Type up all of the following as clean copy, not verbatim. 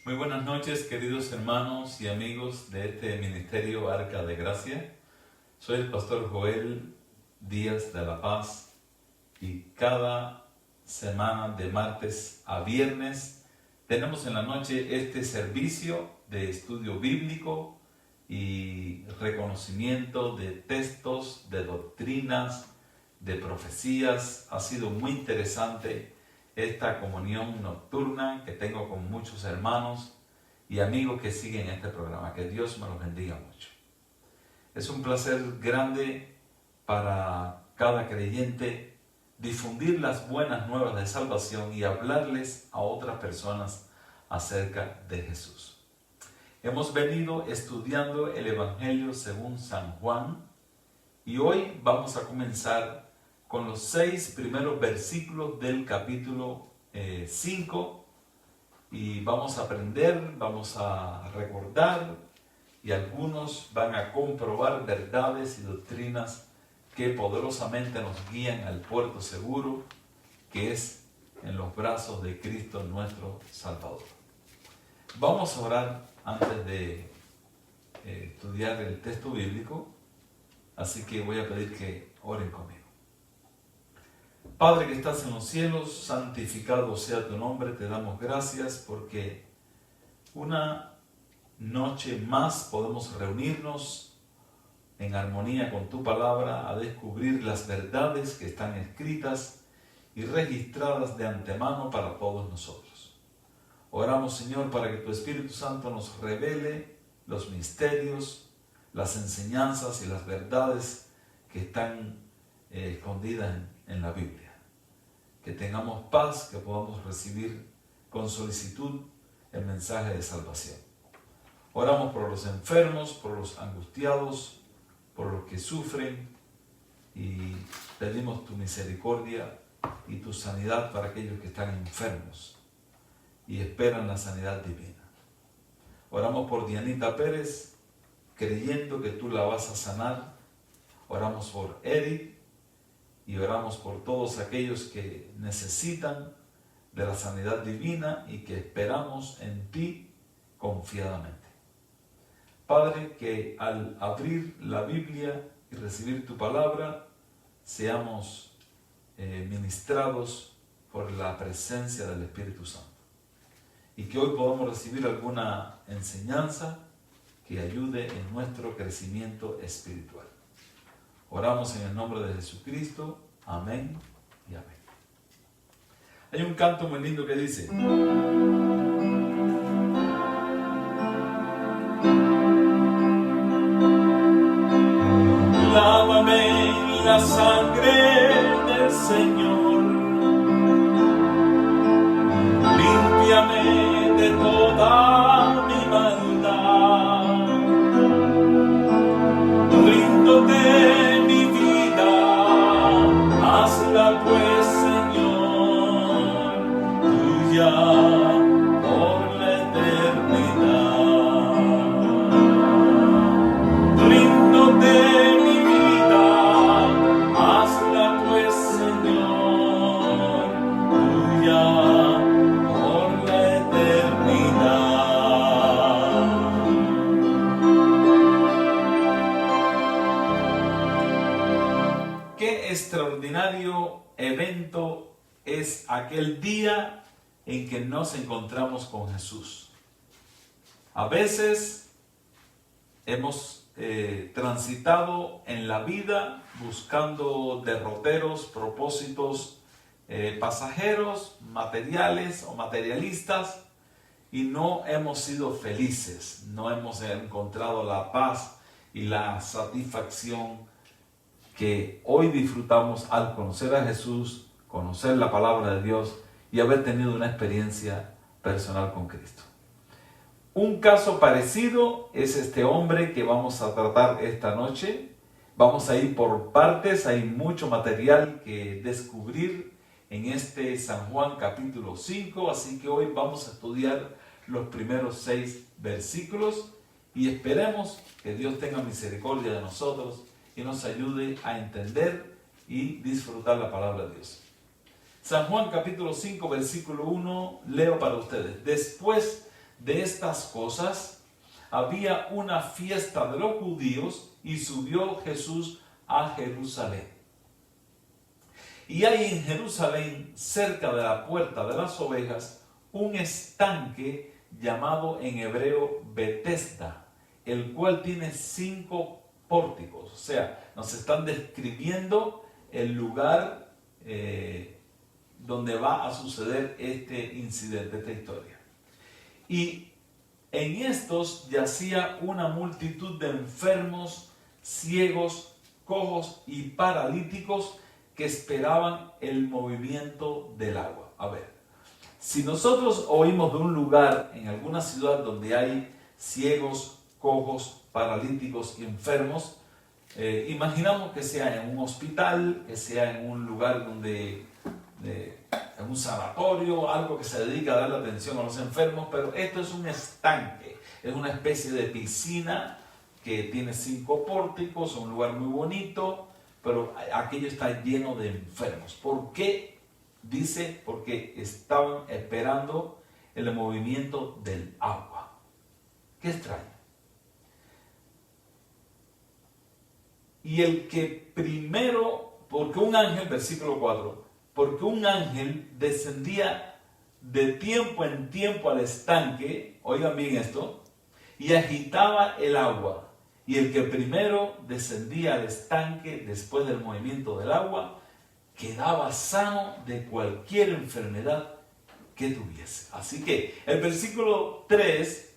Muy buenas noches, queridos hermanos y amigos de este ministerio Arca de Gracia. Soy el pastor Joel Díaz de la Paz y cada semana de martes a viernes tenemos en la noche este servicio de estudio bíblico y reconocimiento de textos, de doctrinas, de profecías. Ha sido muy interesante esta comunión nocturna que tengo con muchos hermanos y amigos que siguen este programa. Que Dios me los bendiga mucho. Es un placer grande para cada creyente difundir las buenas nuevas de salvación y hablarles a otras personas acerca de Jesús. Hemos venido estudiando el Evangelio según San Juan y hoy vamos a comenzar con los 6 primeros versículos del capítulo 5 y vamos a aprender, vamos a recordar y algunos van a comprobar verdades y doctrinas que poderosamente nos guían al puerto seguro, que es en los brazos de Cristo nuestro Salvador. Vamos a orar antes de estudiar el texto bíblico, así que voy a pedir que oren conmigo. Padre que estás en los cielos, santificado sea tu nombre, te damos gracias porque una noche más podemos reunirnos en armonía con tu palabra a descubrir las verdades que están escritas y registradas de antemano para todos nosotros. Oramos, Señor, para que tu Espíritu Santo nos revele los misterios, las enseñanzas y las verdades que están escondidas en la Biblia. Que tengamos paz, que podamos recibir con solicitud el mensaje de salvación. Oramos por los enfermos, por los angustiados, por los que sufren y pedimos tu misericordia y tu sanidad para aquellos que están enfermos y esperan la sanidad divina. Oramos por Dianita Pérez, creyendo que tú la vas a sanar. Oramos por Eric y oramos por todos aquellos que necesitan de la sanidad divina y que esperamos en ti confiadamente. Padre, que al abrir la Biblia y recibir tu palabra, seamos ministrados por la presencia del Espíritu Santo. Y que hoy podamos recibir alguna enseñanza que ayude en nuestro crecimiento espiritual. Oramos en el nombre de Jesucristo. Amén y amén. Hay un canto muy lindo que dice: lávame en la sangre del Señor, límpiame de toda mi maldad, ríndote mi vida, hazla pues, Señor, tuya por la eternidad. Ríndote mi vida, hazla pues, Señor, tuya por la eternidad. Qué extraordinario evento es aquel día en que nos encontramos con Jesús. A veces hemos transitado en la vida buscando derroteros, propósitos pasajeros, materiales o materialistas, y no hemos sido felices, no hemos encontrado la paz y la satisfacción que hoy disfrutamos al conocer a Jesús, conocer la palabra de Dios y haber tenido una experiencia personal con Cristo. Un caso parecido es este hombre que vamos a tratar esta noche. Vamos a ir por partes, hay mucho material que descubrir en este San Juan capítulo 5, así que hoy vamos a estudiar los primeros 6 versículos y esperemos que Dios tenga misericordia de nosotros y nos ayude a entender y disfrutar la palabra de Dios. San Juan capítulo 5 versículo 1, leo para ustedes. Después de estas cosas, había una fiesta de los judíos y subió Jesús a Jerusalén. Y hay en Jerusalén, cerca de la puerta de las ovejas, un estanque llamado en hebreo Betesda, el cual tiene 5 pórticos. O sea, nos están describiendo el lugar donde va a suceder este incidente, esta historia. Y en estos yacía una multitud de enfermos, ciegos, cojos y paralíticos que esperaban el movimiento del agua. A ver, si nosotros oímos de un lugar en alguna ciudad donde hay ciegos, cojos, paralíticos y enfermos, imaginamos que sea en un hospital, que sea en un lugar donde, en un sanatorio, algo que se dedica a darle atención a los enfermos, pero esto es un estanque, es una especie de piscina que tiene 5 pórticos, un lugar muy bonito, pero aquello está lleno de enfermos. ¿Por qué? Dice, porque estaban esperando el movimiento del agua. Qué extraño. Y el que primero, porque un ángel, versículo 4, porque un ángel descendía de tiempo en tiempo al estanque, oigan bien esto, y agitaba el agua. Y el que primero descendía al estanque después del movimiento del agua, quedaba sano de cualquier enfermedad que tuviese. Así que el versículo 3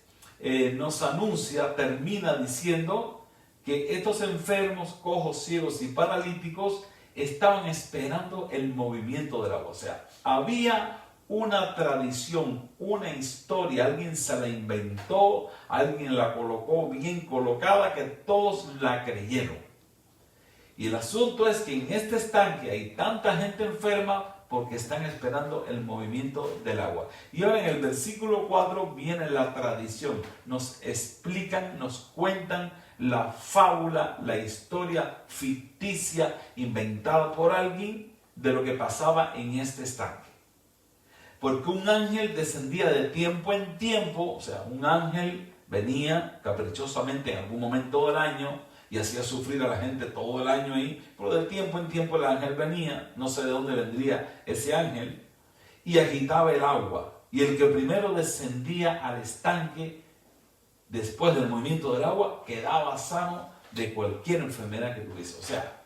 nos anuncia, termina diciendo que estos enfermos, cojos, ciegos y paralíticos estaban esperando el movimiento del agua. O sea, había una tradición, una historia, alguien se la inventó, alguien la colocó bien colocada, que todos la creyeron. Y el asunto es que en este estanque hay tanta gente enferma porque están esperando el movimiento del agua. Y ahora en el versículo 4 viene la tradición. Nos explican, nos cuentan la fábula, la historia ficticia inventada por alguien de lo que pasaba en este estanque. Porque un ángel descendía de tiempo en tiempo, o sea, un ángel venía caprichosamente en algún momento del año y hacía sufrir a la gente todo el año ahí, pero de tiempo en tiempo el ángel venía, no sé de dónde vendría ese ángel, y agitaba el agua. Y el que primero descendía al estanque, después del movimiento del agua, quedaba sano de cualquier enfermedad que tuviese. O sea,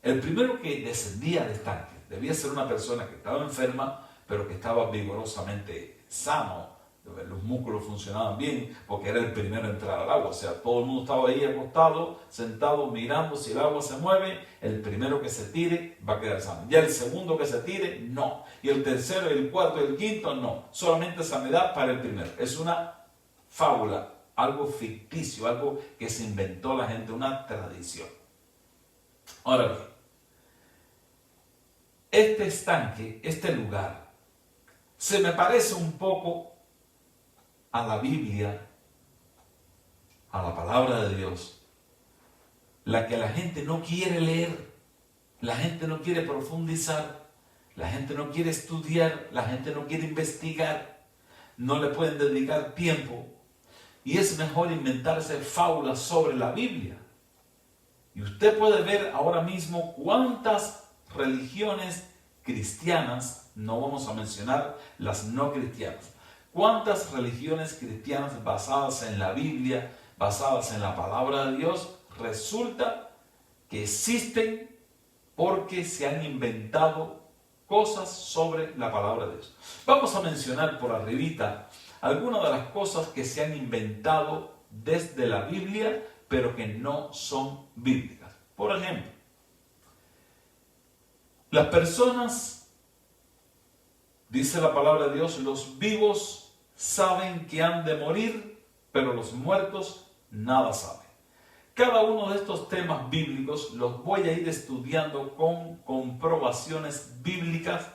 el primero que descendía al estanque debía ser una persona que estaba enferma, pero que estaba vigorosamente sano, los músculos funcionaban bien, porque era el primero a entrar al agua. O sea, todo el mundo estaba ahí acostado, sentado, mirando. Si el agua se mueve, el primero que se tire va a quedar sano. Ya el segundo que se tire, no. Y el tercero, el cuarto y el quinto, no. Solamente sanidad para el primero. Es una fábula, algo ficticio, algo que se inventó la gente, una tradición. Ahora bien, este estanque, este lugar, se me parece un poco a la Biblia, a la palabra de Dios, la que la gente no quiere leer, la gente no quiere profundizar, la gente no quiere estudiar, la gente no quiere investigar, no le pueden dedicar tiempo, y es mejor inventarse fábulas sobre la Biblia. Y usted puede ver ahora mismo cuántas religiones cristianas, no vamos a mencionar las no cristianas, cuántas religiones cristianas basadas en la Biblia, basadas en la palabra de Dios, resulta que existen porque se han inventado cosas sobre la palabra de Dios. Vamos a mencionar por arribita algunas de las cosas que se han inventado desde la Biblia, pero que no son bíblicas. Por ejemplo, las personas, dice la palabra de Dios, los vivos saben que han de morir, pero los muertos nada saben. Cada uno de estos temas bíblicos los voy a ir estudiando con comprobaciones bíblicas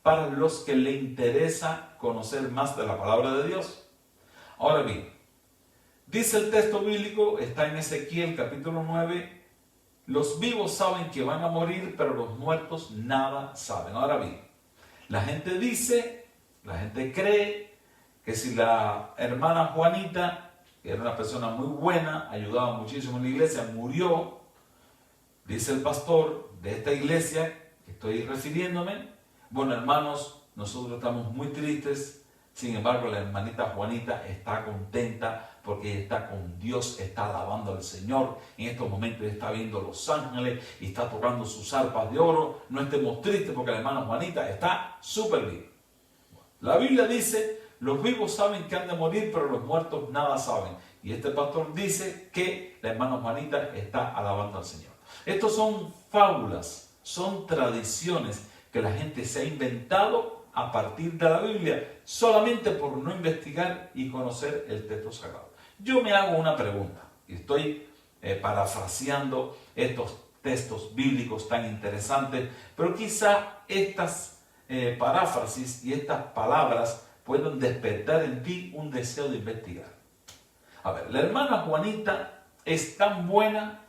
para los que le interesa conocer más de la palabra de Dios. Ahora bien, dice el texto bíblico, está en Ezequiel capítulo 9, los vivos saben que van a morir, pero los muertos nada saben. Ahora bien, la gente dice, la gente cree que si la hermana Juanita, que era una persona muy buena, ayudaba muchísimo en la iglesia, murió, dice el pastor de esta iglesia que estoy refiriéndome, bueno, hermanos, nosotros estamos muy tristes, sin embargo la hermanita Juanita está contenta porque ella está con Dios, está alabando al Señor, en estos momentos está viendo los ángeles y está tocando sus arpas de oro. No estemos tristes porque la hermana Juanita está súper bien. La Biblia dice, los vivos saben que han de morir, pero los muertos nada saben. Y este pastor dice que la hermana Juanita está alabando al Señor. Estos son fábulas, son tradiciones que la gente se ha inventado a partir de la Biblia, solamente por no investigar y conocer el texto sagrado. Yo me hago una pregunta, y estoy parafraseando estos textos bíblicos tan interesantes, pero quizá estas paráfrasis y estas palabras pueden despertar en ti un deseo de investigar. A ver, la hermana Juanita es tan buena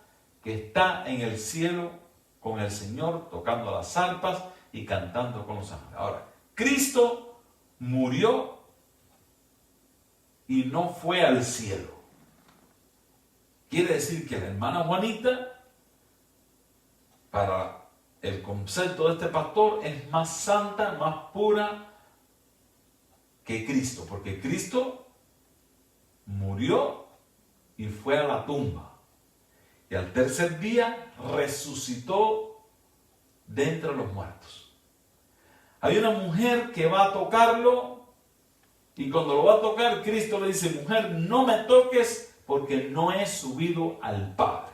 que está en el cielo con el Señor, tocando las arpas y cantando con los ángeles. Ahora, Cristo murió y no fue al cielo. Quiere decir que la hermana Juanita, para el concepto de este pastor, es más santa, más pura que Cristo, porque Cristo murió y fue a la tumba. Y al tercer día resucitó de entre los muertos. Hay una mujer que va a tocarlo y cuando lo va a tocar, Cristo le dice, mujer, no me toques porque no he subido al Padre.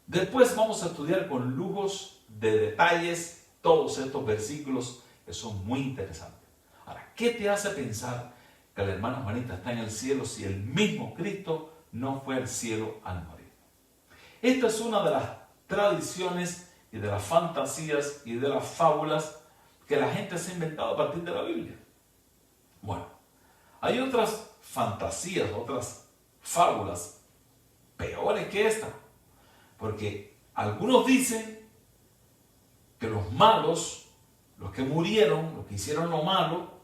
Después vamos a estudiar con lujos de detalles todos estos versículos que son muy interesantes. Ahora, ¿qué te hace pensar que la hermana Juanita está en el cielo si el mismo Cristo no fue al cielo al morir? Esta es una de las tradiciones y de las fantasías y de las fábulas que la gente se ha inventado a partir de la Biblia. Bueno, hay otras fantasías, otras fábulas peores que esta, porque algunos dicen que los malos, los que murieron, los que hicieron lo malo,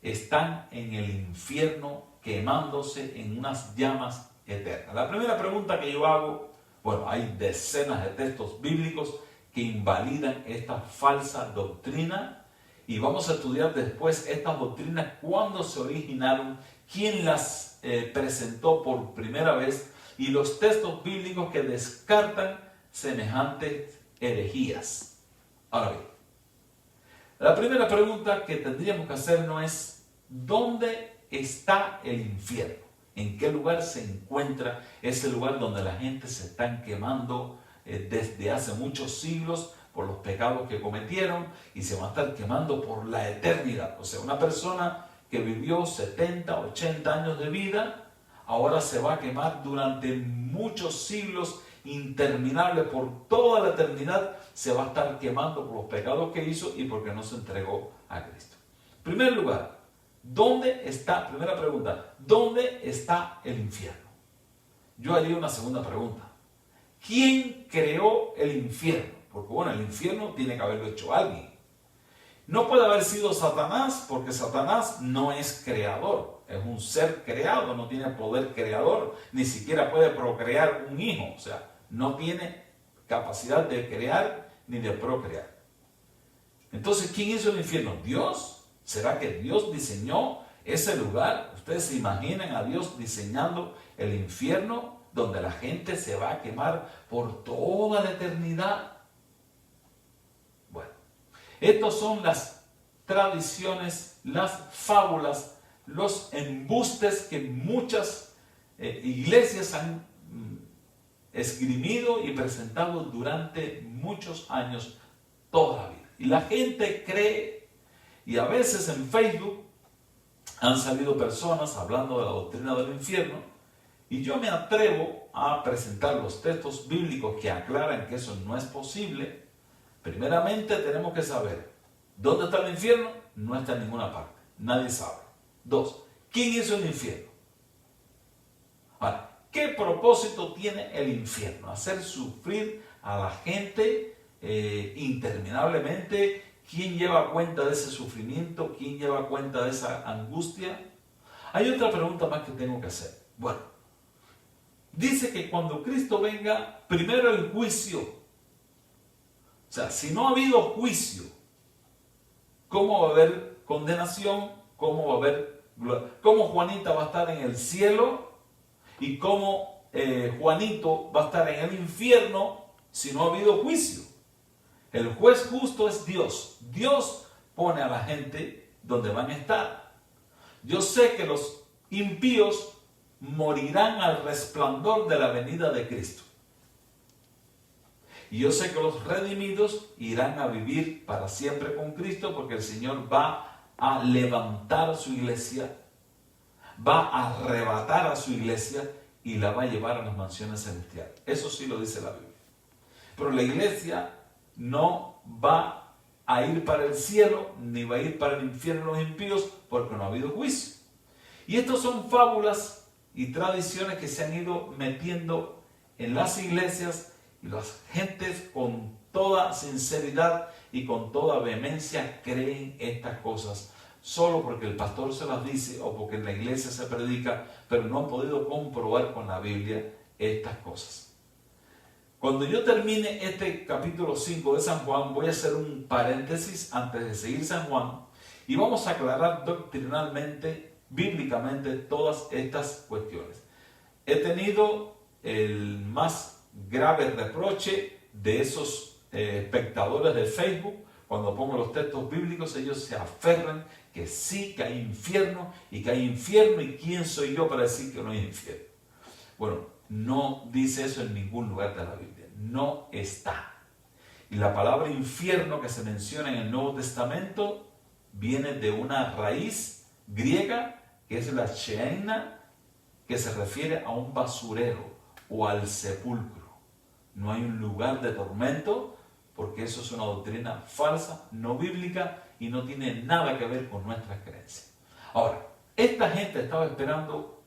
están en el infierno quemándose en unas llamas eternas. La primera pregunta que yo hago, bueno, hay decenas de textos bíblicos que invalidan esta falsa doctrina y vamos a estudiar después estas doctrinas, cuándo se originaron, quién las presentó por primera vez y los textos bíblicos que descartan semejantes herejías. Ahora bien, la primera pregunta que tendríamos que hacernos es ¿dónde está el infierno? ¿En qué lugar se encuentra ese lugar donde la gente se están quemando desde hace muchos siglos por los pecados que cometieron y se van a estar quemando por la eternidad? O sea, una persona que vivió 70, 80 años de vida, ahora se va a quemar durante muchos siglos interminables, por toda la eternidad se va a estar quemando por los pecados que hizo y porque no se entregó a Cristo. En primer lugar, ¿dónde está? Primera pregunta, ¿dónde está el infierno? Yo haría una segunda pregunta. ¿Quién creó el infierno? Porque bueno, el infierno tiene que haberlo hecho alguien. No puede haber sido Satanás, porque Satanás no es creador. Es un ser creado, no tiene poder creador, ni siquiera puede procrear un hijo. O sea, no tiene capacidad de crear ni de procrear. Entonces, ¿quién hizo el infierno? ¿Dios? ¿Será que Dios diseñó ese lugar? ¿Ustedes se imaginan a Dios diseñando el infierno donde la gente se va a quemar por toda la eternidad? Bueno, estas son las tradiciones, las fábulas, los embustes que muchas iglesias han esgrimido y presentado durante muchos años, toda la vida. Y la gente cree, y a veces en Facebook han salido personas hablando de la doctrina del infierno, y yo me atrevo a presentar los textos bíblicos que aclaran que eso no es posible. Primeramente tenemos que saber, ¿dónde está el infierno? No está en ninguna parte, nadie sabe. 2. ¿Quién hizo el infierno? Ahora, ¿qué propósito tiene el infierno? Hacer sufrir a la gente interminablemente. ¿Quién lleva cuenta de ese sufrimiento? ¿Quién lleva cuenta de esa angustia? Hay otra pregunta más que tengo que hacer. Bueno, dice que cuando Cristo venga, primero el juicio. O sea, si no ha habido juicio, ¿cómo va a haber condenación? ¿Cómo va a haber gloria? ¿Cómo Juanita va a estar en el cielo? ¿Y cómo Juanito va a estar en el infierno si no ha habido juicio? El juez justo es Dios. Dios pone a la gente donde van a estar. Yo sé que los impíos morirán al resplandor de la venida de Cristo. Y yo sé que los redimidos irán a vivir para siempre con Cristo, porque el Señor va a levantar su iglesia, va a arrebatar a su iglesia y la va a llevar a las mansiones celestiales. Eso sí lo dice la Biblia. Pero la iglesia no va a ir para el cielo, ni va a ir para el infierno los impíos, porque no ha habido juicio. Y estas son fábulas y tradiciones que se han ido metiendo en las iglesias, y las gentes con toda sinceridad y con toda vehemencia creen estas cosas solo porque el pastor se las dice o porque en la iglesia se predica, pero no han podido comprobar con la Biblia estas cosas. Cuando yo termine este capítulo 5 de San Juan, voy a hacer un paréntesis antes de seguir San Juan y vamos a aclarar doctrinalmente, bíblicamente, todas estas cuestiones. He tenido el más grave reproche de esos espectadores de Facebook. Cuando pongo los textos bíblicos, ellos se aferran que sí, que hay infierno y que hay infierno, y quién soy yo para decir que no hay infierno. Bueno, no dice eso en ningún lugar de la Biblia, no está. Y la palabra infierno que se menciona en el Nuevo Testamento viene de una raíz griega que es la sheina, que se refiere a un basurero o al sepulcro. No hay un lugar de tormento, porque eso es una doctrina falsa, no bíblica, y no tiene nada que ver con nuestras creencias. Ahora, esta gente estaba esperando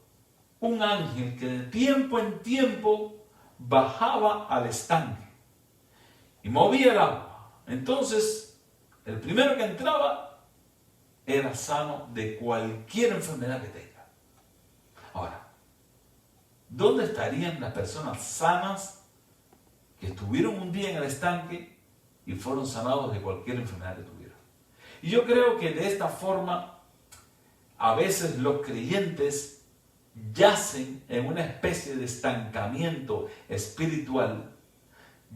un ángel que de tiempo en tiempo bajaba al estanque y movía el agua. Entonces, el primero que entraba era sano de cualquier enfermedad que tenga. Ahora, ¿dónde estarían las personas sanas que estuvieron un día en el estanque y fueron sanados de cualquier enfermedad que tuvieron? Y yo creo que de esta forma, a veces los creyentes yacen en una especie de estancamiento espiritual,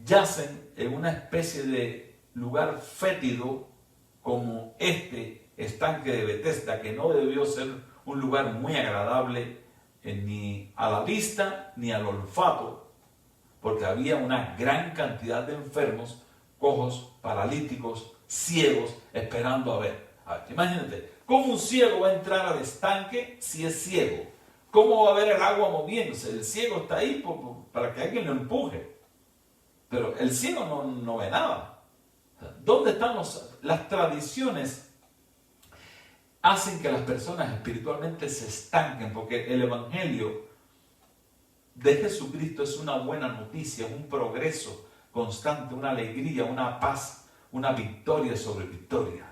yacen en una especie de lugar fétido como este estanque de Betesda, que no debió ser un lugar muy agradable ni a la vista ni al olfato, porque había una gran cantidad de enfermos, cojos, paralíticos, ciegos, esperando a ver. Imagínate, ¿cómo un ciego va a entrar al estanque si es ciego? ¿Cómo va a ver el agua moviéndose? El ciego está ahí para que alguien lo empuje, pero el ciego no ve nada. ¿Dónde están las tradiciones? Hacen que las personas espiritualmente se estanquen, porque el Evangelio de Jesucristo es una buena noticia, un progreso constante, una alegría, una paz, una victoria sobre victoria.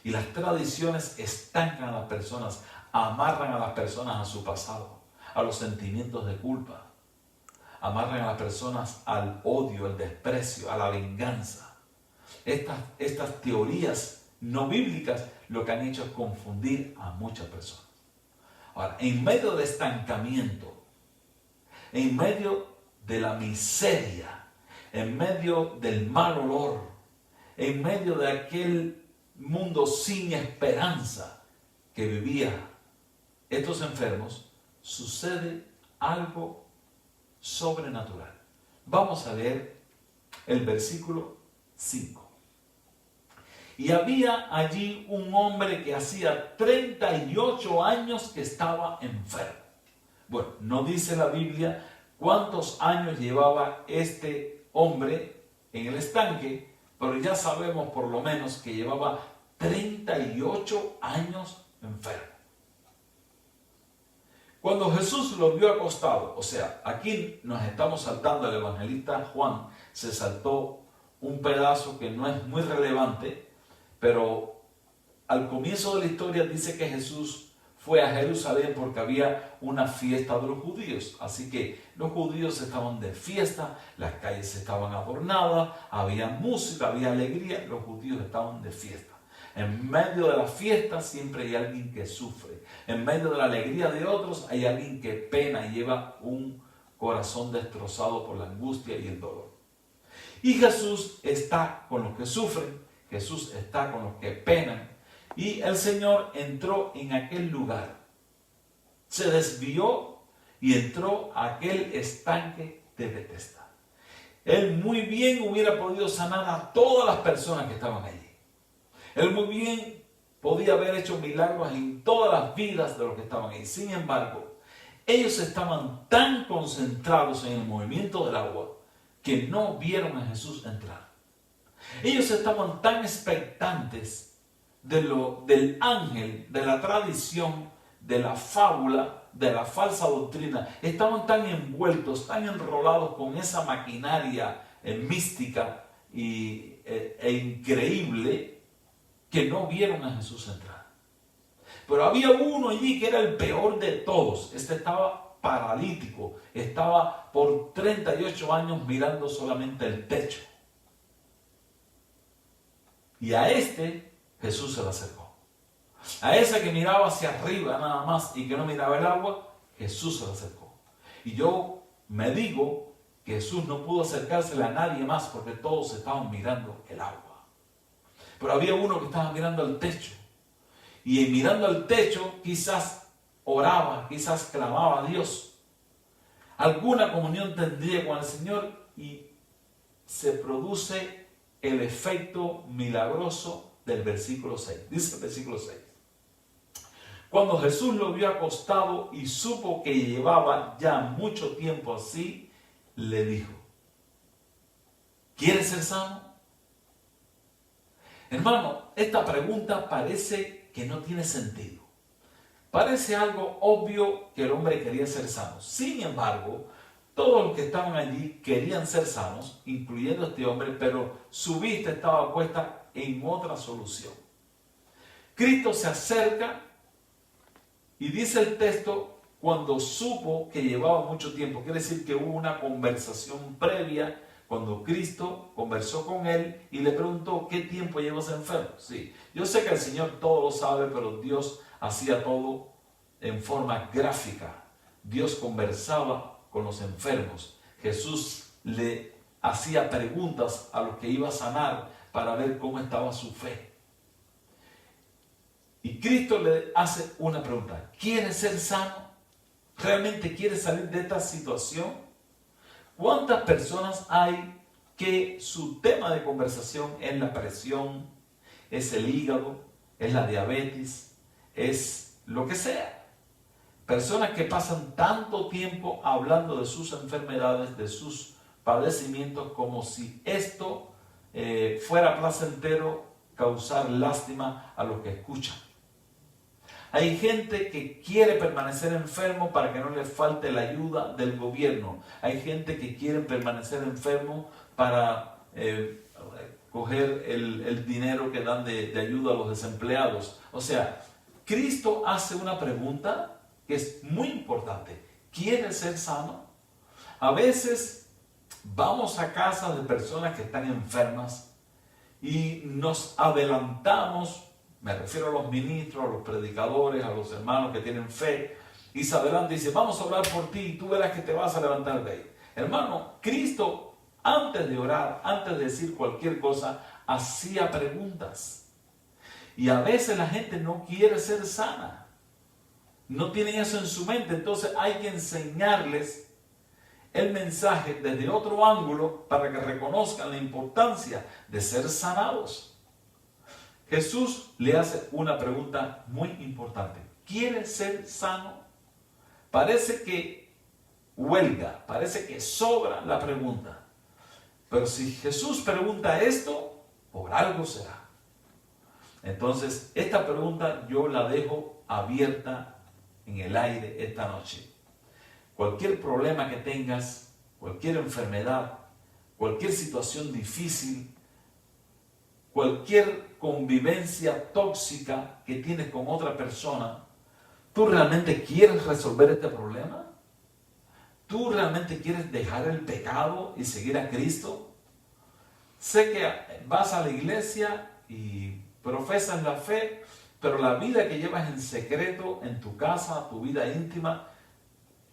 Y las tradiciones estancan a las personas, amarran a las personas a su pasado, a los sentimientos de culpa, amarran a las personas al odio, al desprecio, a la venganza. Estas teorías no bíblicas lo que han hecho es confundir a muchas personas. Ahora, en medio de estancamiento, en medio de la miseria, en medio del mal olor, en medio de aquel mundo sin esperanza que vivía estos enfermos, sucede algo sobrenatural. Vamos a leer el versículo 5. Y había allí un hombre que hacía 38 años que estaba enfermo. Bueno, no dice la Biblia cuántos años llevaba este hombre en el estanque, pero ya sabemos por lo menos que llevaba 38 años enfermo. Cuando Jesús lo vio acostado, o sea, aquí nos estamos saltando, el evangelista Juan se saltó un pedazo que no es muy relevante, pero al comienzo de la historia dice que Jesús fue a Jerusalén porque había una fiesta de los judíos. Así que los judíos estaban de fiesta, las calles estaban adornadas, había música, había alegría, los judíos estaban de fiesta. En medio de la fiesta siempre hay alguien que sufre. En medio de la alegría de otros hay alguien que pena y lleva un corazón destrozado por la angustia y el dolor. Y Jesús está con los que sufren, Jesús está con los que penan. Y el Señor entró en aquel lugar, se desvió y entró a aquel estanque de Betesda. Él muy bien hubiera podido sanar a todas las personas que estaban allí. Él muy bien podía haber hecho milagros en todas las vidas de los que estaban allí. Sin embargo, ellos estaban tan concentrados en el movimiento del agua que no vieron a Jesús entrar. Ellos estaban tan expectantes del ángel, de la tradición, de la fábula, de la falsa doctrina. Estaban tan envueltos, tan enrolados con esa maquinaria mística e increíble que no vieron a Jesús entrar. Pero había uno allí que era el peor de todos. Este estaba paralítico, estaba por 38 años mirando solamente el techo. Y a este Jesús se le acercó. A ese que miraba hacia arriba nada más y que no miraba el agua, Jesús se le acercó. Y yo me digo que Jesús no pudo acercársele a nadie más porque todos estaban mirando el agua. Pero había uno que estaba mirando el techo. Y mirando el techo quizás oraba, quizás clamaba a Dios. Alguna comunión tendría con el Señor y se produce el efecto milagroso del versículo 6. Dice el versículo 6. Cuando Jesús lo vio acostado y supo que llevaba ya mucho tiempo así, le dijo: ¿quieres ser sano? Hermano, esta pregunta parece que no tiene sentido. Parece algo obvio que el hombre quería ser sano. Sin embargo, todos los que estaban allí querían ser sanos, incluyendo este hombre, pero su vista estaba puesta en otra solución. Cristo se acerca y dice el texto, cuando supo que llevaba mucho tiempo. Quiere decir que hubo una conversación previa cuando Cristo conversó con él y le preguntó: ¿qué tiempo llevas enfermo? Sí, yo sé que el Señor todo lo sabe, pero Dios hacía todo en forma gráfica. Dios conversaba con los enfermos. Jesús le hacía preguntas a los que iba a sanar para ver cómo estaba su fe. Y Cristo le hace una pregunta: ¿quieres ser sano? ¿Realmente quieres salir de esta situación? ¿Cuántas personas hay que su tema de conversación es la presión, es el hígado, es la diabetes, es lo que sea? Personas que pasan tanto tiempo hablando de sus enfermedades, de sus padecimientos, como si esto fuera placentero causar lástima a los que escuchan. Hay gente que quiere permanecer enfermo para que no le falte la ayuda del gobierno. Hay gente que quiere permanecer enfermo para coger el dinero que dan de ayuda a los desempleados. O sea, Cristo hace una pregunta que es muy importante. ¿Quieres ser sano? A veces vamos a casas de personas que están enfermas y nos adelantamos. Me refiero a los ministros, a los predicadores, a los hermanos que tienen fe, y se adelanta y dice: vamos a orar por ti y tú verás que te vas a levantar de ahí. Hermano, Cristo, antes de orar, antes de decir cualquier cosa, hacía preguntas. Y a veces la gente no quiere ser sana. No tienen eso en su mente. Entonces hay que enseñarles el mensaje desde otro ángulo para que reconozcan la importancia de ser sanados. Jesús le hace una pregunta muy importante: ¿quieres ser sano? Parece que huelga, parece que sobra la pregunta. Pero si Jesús pregunta esto, por algo será. Entonces, esta pregunta yo la dejo abierta en el aire esta noche. Cualquier problema que tengas, cualquier enfermedad, cualquier situación difícil, cualquier convivencia tóxica que tienes con otra persona, ¿Tú realmente quieres resolver este problema? ¿Tú realmente quieres dejar el pecado y seguir a Cristo? Sé que vas a la iglesia y profesas la fe, pero la vida que llevas en secreto en tu casa, tu vida íntima,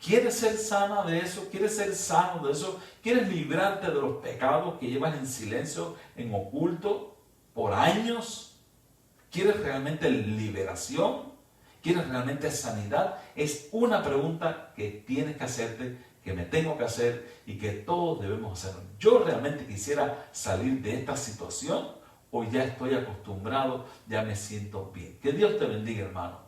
¿quieres ser sana de eso? ¿Quieres ser sano de eso? ¿Quieres librarte de los pecados que llevas en silencio, en oculto, por años? ¿Quieres realmente liberación? ¿Quieres realmente sanidad? Es una pregunta que tienes que hacerte, que me tengo que hacer y que todos debemos hacer. ¿Yo realmente quisiera salir de esta situación o ya estoy acostumbrado, ya me siento bien? Que Dios te bendiga, hermano.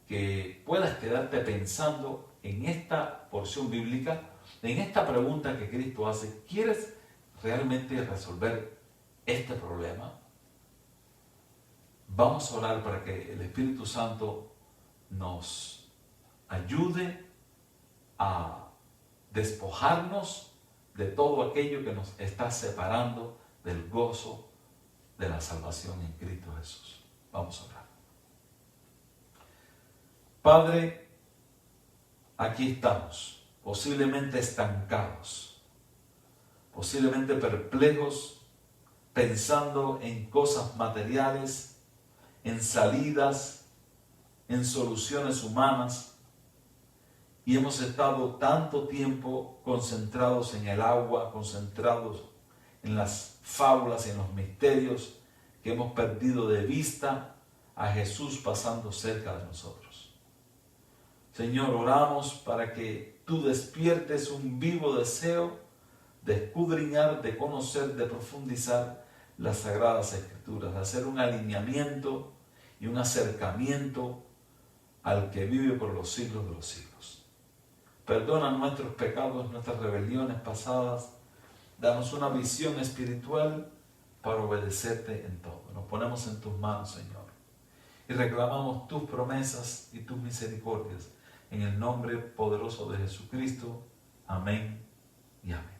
Que puedas quedarte pensando en esta porción bíblica, en esta pregunta que Cristo hace. ¿Quieres realmente resolver este problema? Vamos a orar para que el Espíritu Santo nos ayude a despojarnos de todo aquello que nos está separando del gozo de la salvación en Cristo Jesús. Vamos a orar. Padre, aquí estamos, posiblemente estancados, posiblemente perplejos, pensando en cosas materiales, en salidas, en soluciones humanas, y hemos estado tanto tiempo concentrados en el agua, concentrados en las fábulas y en los misterios, que hemos perdido de vista a Jesús pasando cerca de nosotros. Señor, oramos para que tú despiertes un vivo deseo de escudriñar, de conocer, de profundizar las Sagradas Escrituras, de hacer un alineamiento y un acercamiento al que vive por los siglos de los siglos. Perdona nuestros pecados, nuestras rebeliones pasadas. Danos una visión espiritual para obedecerte en todo. Nos ponemos en tus manos, Señor, y reclamamos tus promesas y tus misericordias en el nombre poderoso de Jesucristo. Amén y amén.